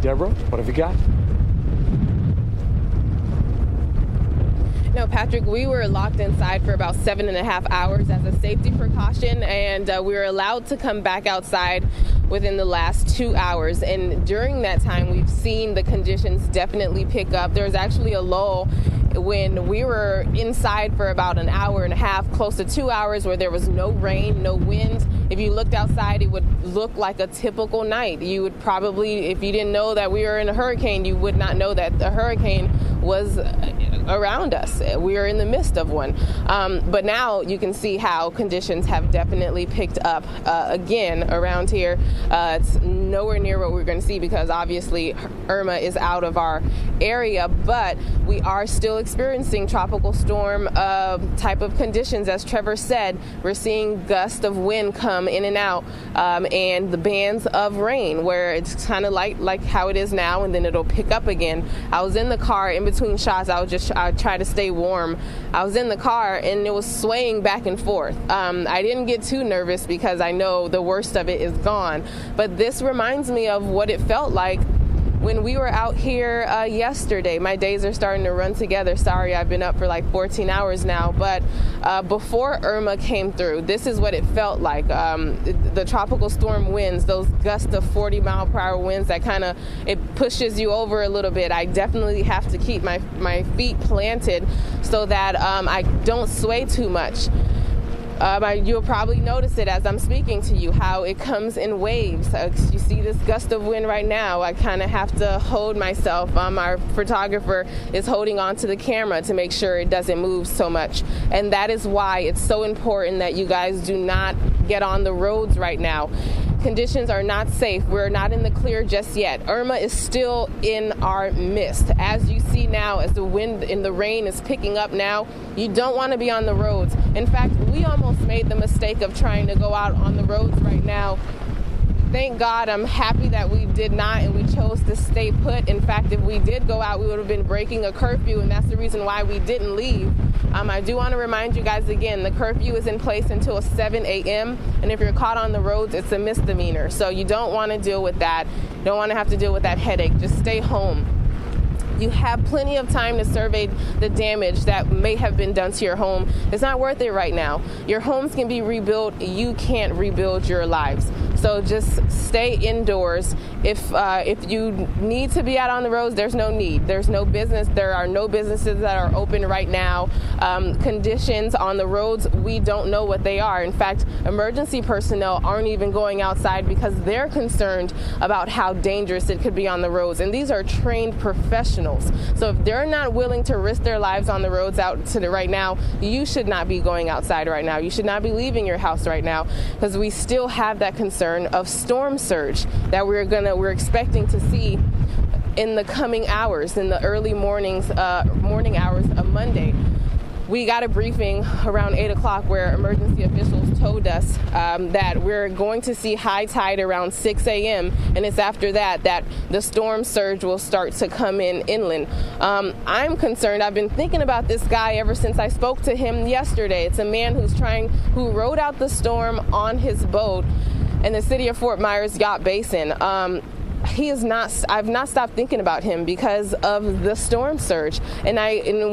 Deborah, what have you got? No, Patrick, we were locked inside for about 7.5 hours as a safety precaution, and we were allowed to come back outside within the last 2 hours. And during that time, we've seen the conditions definitely pick up. There was actually a lull when we were inside for about an hour and a half, close to 2 hours, where there was no rain, no wind. If you looked outside, it would look like a typical night. You would probably, if you didn't know that we were in a hurricane, you would not know that the hurricane was around us. We are in the midst of one. But now you can see how conditions have definitely picked up again around here. It's nowhere near what we're going to see because obviously Irma is out of our area, but we are still experiencing tropical storm type of conditions. As Trevor said, we're seeing gusts of wind come in and out, and the bands of rain where it's kind of like how it is now, and then it'll pick up again. I was in the car in between shots. I try to stay warm. I was in the car and it was swaying back and forth. I didn't get too nervous because I know the worst of it is gone. But this reminds me of what it felt like when we were out here yesterday. My days are starting to run together. Sorry, I've been up for like 14 hours now. But before Irma came through, this is what it felt like. The tropical storm winds, those gusts of 40-mile-per-hour winds that kind of, it pushes you over a little bit. I definitely have to keep my feet planted so that I don't sway too much. You'll probably notice it as I'm speaking to you, how it comes in waves. You see this gust of wind right now. I kind of have to hold myself. Our photographer is holding on to the camera to make sure it doesn't move so much. And that is why it's so important that you guys do not get on the roads right now. Conditions are not safe. We're not in the clear just yet. Irma is still in our midst. As you see now, as the wind and the rain is picking up now, you don't want to be on the roads. In fact, we almost made the mistake of trying to go out on the roads right now. Thank God, I'm happy that we did not and we chose to stay put. In fact, if we did go out, we would have been breaking a curfew, and that's the reason why we didn't leave. I do want to remind you guys again, the curfew is in place until 7 a.m. and if you're caught on the roads, it's a misdemeanor. So you don't want to deal with that. You don't want to have to deal with that headache. Just stay home. You have plenty of time to survey the damage that may have been done to your home. It's not worth it right now. Your homes can be rebuilt. You can't rebuild your lives. So just stay indoors. If you need to be out on the roads, there's no need. There's no business. There are no businesses that are open right now. Conditions on the roads, we don't know what they are. In fact, emergency personnel aren't even going outside because they're concerned about how dangerous it could be on the roads. And these are trained professionals. So if they're not willing to risk their lives on the roads out to right now, you should not be going outside right now. You should not be leaving your house right now because we still have that concern of storm surge that we're expecting to see in the coming hours, in the early morning hours of Monday. We got a briefing around 8 o'clock where emergency officials told us that we're going to see high tide around 6 a.m. and it's after that the storm surge will start to come in inland. I'm concerned. I've been thinking about this guy ever since I spoke to him yesterday. It's a man who rode out the storm on his boat in the city of Fort Myers Yacht Basin. I've not stopped thinking about him because of the storm surge. And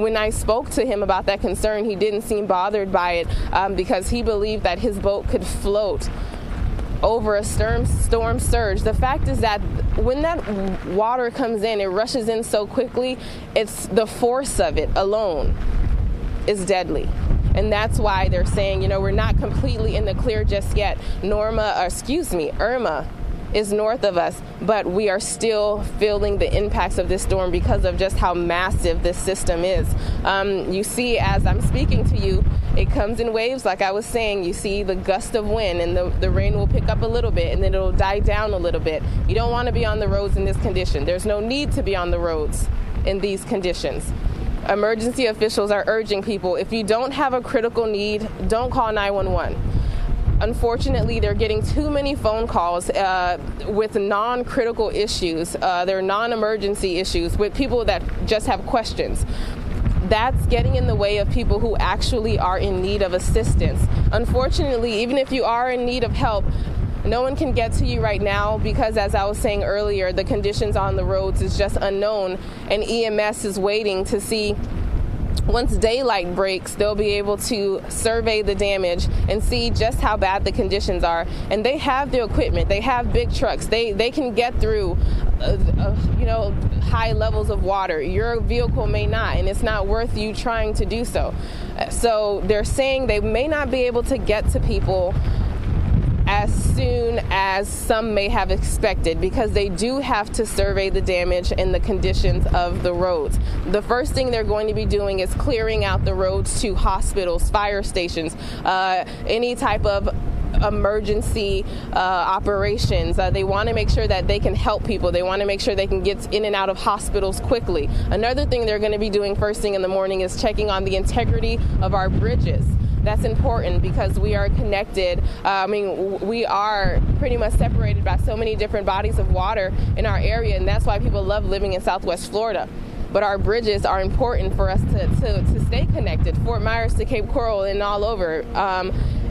when I spoke to him about that concern, he didn't seem bothered by it because he believed that his boat could float over a storm surge. The fact is that when that water comes in, it rushes in so quickly, it's the force of it alone is deadly. And that's why they're saying, we're not completely in the clear just yet. Irma is north of us, but we are still feeling the impacts of this storm because of just how massive this system is. You see, as I'm speaking to you, it comes in waves, like I was saying. You see the gust of wind, and the rain will pick up a little bit, and then it'll die down a little bit. You don't want to be on the roads in this condition. There's no need to be on the roads in these conditions. Emergency officials are urging people, if you don't have a critical need, don't call 911. Unfortunately, they're getting too many phone calls with non-critical issues. They're non-emergency issues with people that just have questions. That's getting in the way of people who actually are in need of assistance. Unfortunately, even if you are in need of help, No one can get to you right now because, as I was saying earlier, the conditions on the roads is just unknown, and EMS is waiting to see. Once daylight breaks, they'll be able to survey the damage and see just how bad the conditions are. And they have the equipment. They have big trucks. They can get through, high levels of water. Your vehicle may not, and it's not worth you trying to do so. So they're saying they may not be able to get to people as soon as some may have expected, because they do have to survey the damage and the conditions of the roads. The first thing they're going to be doing is clearing out the roads to hospitals, fire stations, any type of emergency operations. They want to make sure that they can help people. They want to make sure they can get in and out of hospitals quickly. Another thing they're going to be doing first thing in the morning is checking on the integrity of our bridges. That's important because we are connected. We are pretty much separated by so many different bodies of water in our area, and that's why people love living in Southwest Florida. But our bridges are important for us to stay connected, Fort Myers to Cape Coral and all over.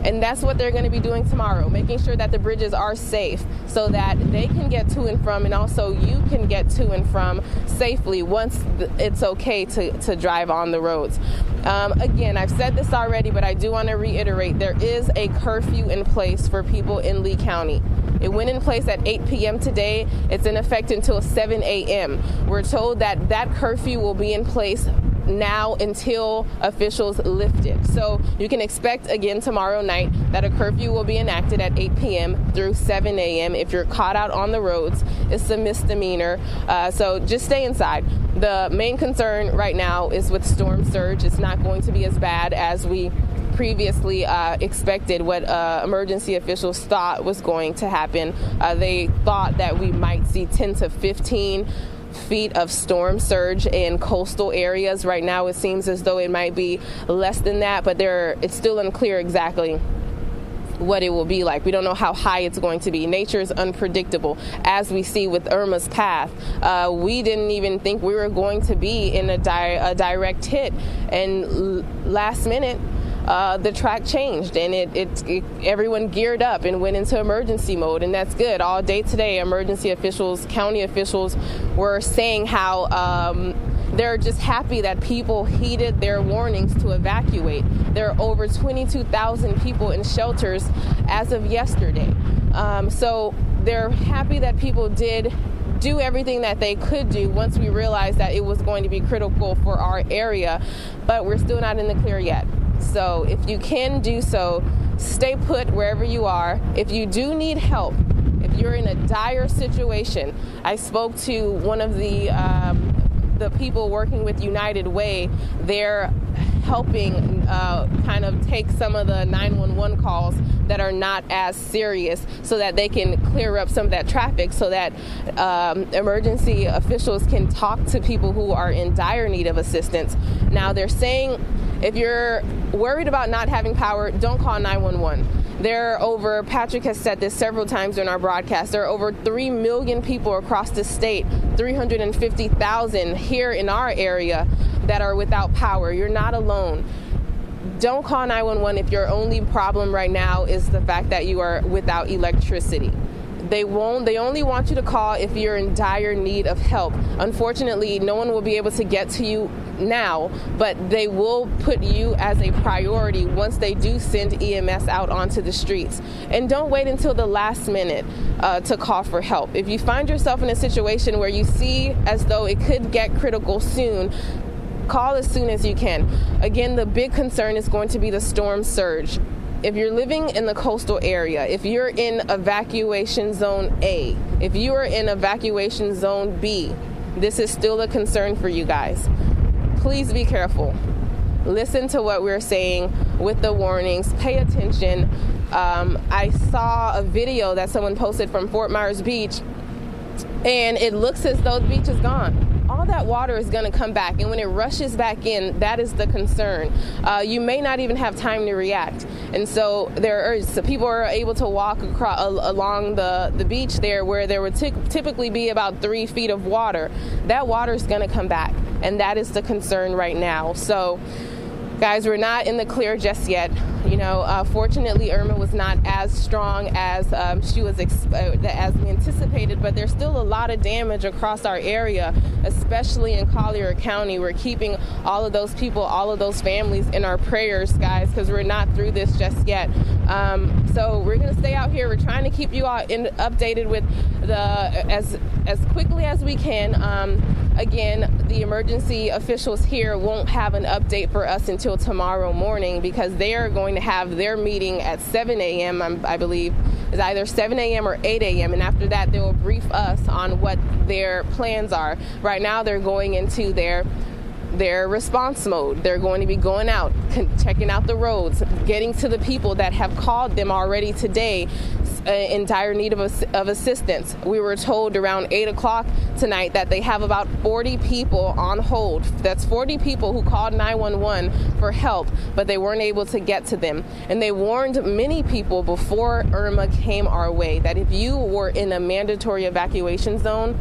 And that's what they're going to be doing tomorrow, making sure that the bridges are safe so that they can get to and from, and also you can get to and from safely once it's okay to drive on the roads. Again, I've said this already, but I do want to reiterate, there is a curfew in place for people in Lee County. It went in place at 8 p.m. today. It's in effect until 7 a.m. We're told that that curfew will be in place now until officials lift it. So you can expect again tomorrow night that a curfew will be enacted at 8 p.m. through 7 a.m. If you're caught out on the roads, it's a misdemeanor. So just stay inside. The main concern right now is with storm surge. It's not going to be as bad as we previously expected, what emergency officials thought was going to happen. They thought that we might see 10 to 15 feet of storm surge in coastal areas. Right now it seems as though it might be less than that, but it's still unclear exactly what it will be like. We don't know how high it's going to be. Nature is unpredictable, as we see with Irma's path. We didn't even think we were going to be in a direct hit, and last minute the track changed, and everyone geared up and went into emergency mode, and that's good. All day today, emergency officials, county officials were saying how they're just happy that people heeded their warnings to evacuate. There are over 22,000 people in shelters as of yesterday. So they're happy that people did do everything that they could do once we realized that it was going to be critical for our area, but we're still not in the clear yet. So if you can do so, stay put wherever you are. If you do need help, if you're in a dire situation, I spoke to one of the people working with United Way. They're helping kind of take some of the 911 calls that are not as serious so that they can clear up some of that traffic, so that emergency officials can talk to people who are in dire need of assistance. Now, they're saying if you're worried about not having power, don't call 911. Patrick has said this several times in our broadcast, there are over 3 million people across the state, 350,000 here in our area that are without power. You're not alone. Don't call 911 if your only problem right now is the fact that you are without electricity. They only want you to call if you're in dire need of help. Unfortunately, no one will be able to get to you now, but they will put you as a priority once they do send EMS out onto the streets. And don't wait until the last minute to call for help. If you find yourself in a situation where you see as though it could get critical soon, call as soon as you can. Again, the big concern is going to be the storm surge. If you're living in the coastal area, if you're in evacuation zone A, if you are in evacuation zone B, this is still a concern for you guys. Please be careful. Listen to what we're saying with the warnings. Pay attention. I saw a video that someone posted from Fort Myers Beach, and it looks as though the beach is gone. All that water is going to come back, and when it rushes back in, that is the concern. You may not even have time to react, and so people are able to walk along the beach there, where there would typically be about 3 feet of water. That water is going to come back, and that is the concern right now. So, guys, we're not in the clear just yet. Fortunately, Irma was not as strong as she was as we anticipated, but there's still a lot of damage across our area, especially in Collier County. We're keeping all of those people, all of those families in our prayers, guys, because we're not through this just yet. So we're going to stay out here. We're trying to keep you all updated with as quickly as we can. Again, the emergency officials here won't have an update for us until tomorrow morning because they are going to have their meeting at 7 a.m., I believe. It's either 7 a.m. or 8 a.m. And after that, they will brief us on what their plans are. Right now, they're going into their response mode. They're going to be going out, checking out the roads, getting to the people that have called them already today in dire need of assistance. We were told around 8 o'clock tonight that they have about 40 people on hold. That's 40 people who called 911 for help, but they weren't able to get to them. And they warned many people before Irma came our way that if you were in a mandatory evacuation zone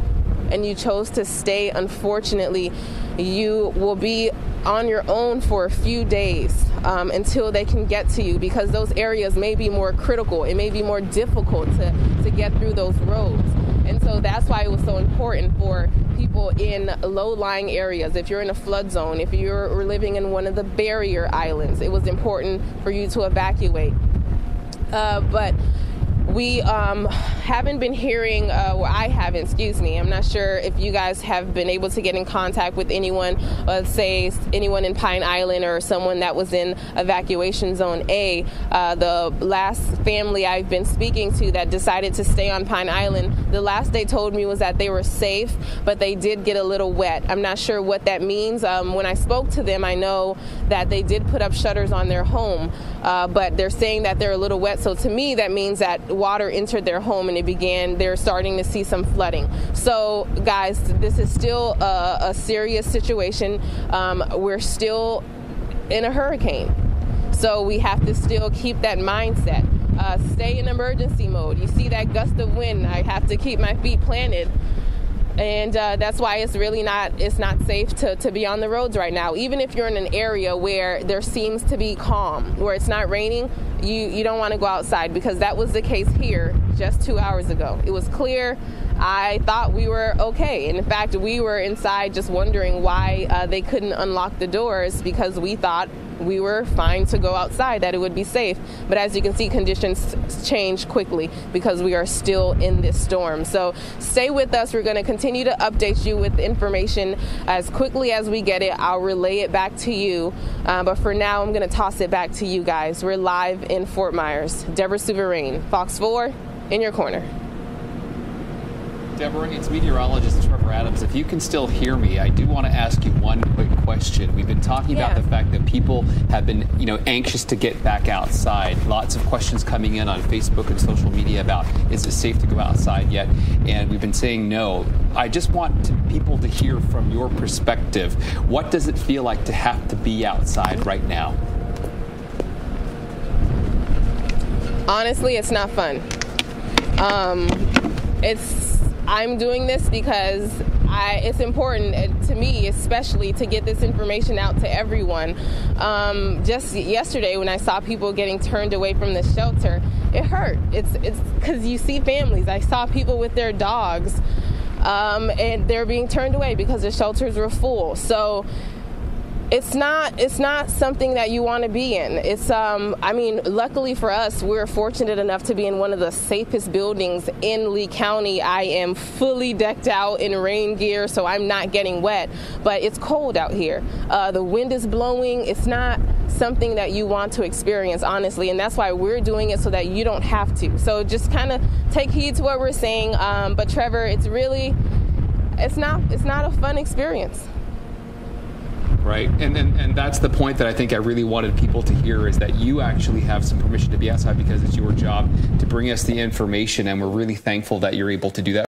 and you chose to stay, unfortunately, you will be on your own for a few days until they can get to you, because those areas may be more critical. It may be more difficult to get through those roads. And so that's why it was so important for people in low-lying areas. If you're in a flood zone, if you're living in one of the barrier islands, it was important for you to evacuate. But we haven't been hearing, I haven't, excuse me. I'm not sure if you guys have been able to get in contact with anyone, say anyone in Pine Island or someone that was in evacuation zone A. The last family I've been speaking to that decided to stay on Pine Island, the last they told me was that they were safe, but they did get a little wet. I'm not sure what that means. When I spoke to them, I know that they did put up shutters on their home, but they're saying that they're a little wet. So to me, that means that water entered their home and they're starting to see some flooding. So guys, this is still a serious situation. We're still in a hurricane. So we have to still keep that mindset. Stay in emergency mode. You see that gust of wind, I have to keep my feet planted. And that's why it's not safe to be on the roads right now. Even if you're in an area where there seems to be calm, where it's not raining, you don't want to go outside, because that was the case here just 2 hours ago. It was clear. I thought we were okay. And in fact, we were inside just wondering why they couldn't unlock the doors, because we thought we were fine to go outside, that it would be safe. But as you can see, conditions change quickly because we are still in this storm. So stay with us. We're going to continue to update you with information as quickly as we get it. I'll relay it back to you. But for now, I'm going to toss it back to you guys. We're live in Fort Myers. Deborah Souverain, Fox 4, in your corner. Deborah, it's meteorologist Trevor Adams. If you can still hear me, I do want to ask you one quick question. We've been talking about the fact that people have been, anxious to get back outside. Lots of questions coming in on Facebook and social media about, is it safe to go outside yet? And we've been saying no. I just want people to hear from your perspective. What does it feel like to have to be outside right now? Honestly, it's not fun. I'm doing this because it's important to me, especially, to get this information out to everyone. Just yesterday, when I saw people getting turned away from the shelter, it hurt. It's because you see families. I saw people with their dogs, and they're being turned away because the shelters were full. So it's not something that you want to be in. Luckily for us, we're fortunate enough to be in one of the safest buildings in Lee County. I am fully decked out in rain gear, so I'm not getting wet, but it's cold out here. The wind is blowing. It's not something that you want to experience, honestly, and that's why we're doing it, so that you don't have to. So just kind of take heed to what we're saying. But Trevor, it's not a fun experience. Right. And that's the point that I think I really wanted people to hear, is that you actually have some permission to be outside because it's your job to bring us the information. And we're really thankful that you're able to do that.